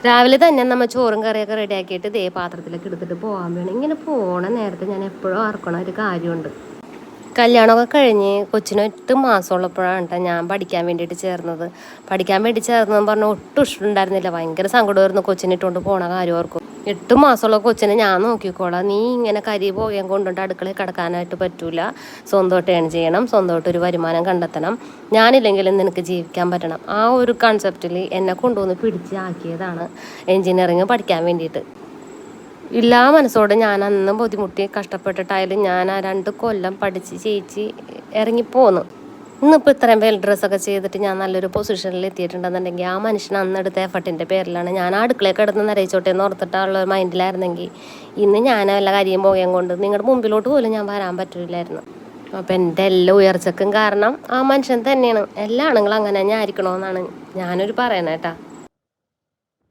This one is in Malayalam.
രാവിലെ തന്നെ നമ്മൾ ചോറും കറിയൊക്കെ റെഡിയാക്കിയിട്ട് ഇതേ പാത്രത്തിലേക്ക് എടുത്തിട്ട് പോകാൻ വേണം. ഇങ്ങനെ പോണ നേരത്തെ ഞാൻ എപ്പോഴും ഓർക്കണ ഒരു കാര്യമുണ്ട്. കല്യാണമൊക്കെ കഴിഞ്ഞ് കൊച്ചിന് 8 മാസമുള്ളപ്പോഴാണ് കേട്ടോ ഞാൻ പഠിക്കാൻ വേണ്ടിയിട്ട് ചേർന്നത്. പഠിക്കാൻ വേണ്ടി ചേർന്നതെന്ന് പറഞ്ഞാൽ ഒട്ടും ഇഷ്ടമുണ്ടായിരുന്നില്ല. ഭയങ്കര സങ്കടമായിരുന്നു കൊച്ചിനെ ഇട്ടുകൊണ്ട് പോണ കാര്യം ഓർക്കും. 8 മാസമുള്ള കൊച്ചിനെ ഞാൻ നോക്കിക്കോളാം, നീ ഇങ്ങനെ കരി പോകാൻ കൊണ്ടുകൊണ്ട് അടുക്കളയിൽ കിടക്കാനായിട്ട് പറ്റൂല, സ്വന്തമായിട്ട് ഏൺ ചെയ്യണം, സ്വന്തമായിട്ട് ഒരു വരുമാനം കണ്ടെത്തണം, ഞാനില്ലെങ്കിലും നിനക്ക് ജീവിക്കാൻ പറ്റണം. ആ ഒരു കൺസെപ്റ്റിൽ എന്നെ കൊണ്ടുവന്ന് പിടിച്ച് ആക്കിയതാണ് എൻജിനീയറിങ് പഠിക്കാൻ വേണ്ടിയിട്ട്. എല്ലാ മനസ്സോടെ ഞാൻ അന്ന് ബുദ്ധിമുട്ടി കഷ്ടപ്പെട്ടിട്ടായാലും ഞാൻ ആ 2 കൊല്ലം പഠിച്ച് ജയിച്ച് ഇറങ്ങിപ്പോന്നു. ഇന്നിപ്പോൾ ഇത്രയും വെൽ ഡ്രസ്സൊക്കെ ചെയ്തിട്ട് ഞാൻ നല്ലൊരു പൊസിഷനിൽ എത്തിയിട്ടുണ്ടെന്നുണ്ടെങ്കിൽ ആ മനുഷ്യൻ അന്നെടുത്ത എഫർട്ടിൻ്റെ പേരിലാണ്. ഞാൻ ആ അടുക്കളയിൽ കിടന്ന് നിറയിച്ചോട്ടെ എന്ന് ഓർത്തിട്ടുള്ള മൈൻഡിലായിരുന്നെങ്കിൽ ഇന്ന് ഞാൻ വല്ല കാര്യം പോകാൻ കൊണ്ട് നിങ്ങളുടെ മുമ്പിലോട്ട് പോലും ഞാൻ വരാൻ പറ്റില്ലായിരുന്നു. അപ്പം എൻ്റെ എല്ലാ ഉയർച്ചക്കും കാരണം ആ മനുഷ്യൻ തന്നെയാണ്. എല്ലാ ആണുങ്ങളും അങ്ങനെ തന്നെ ആയിരിക്കണമെന്നാണ് ഞാനൊരു പറയണേട്ടാ.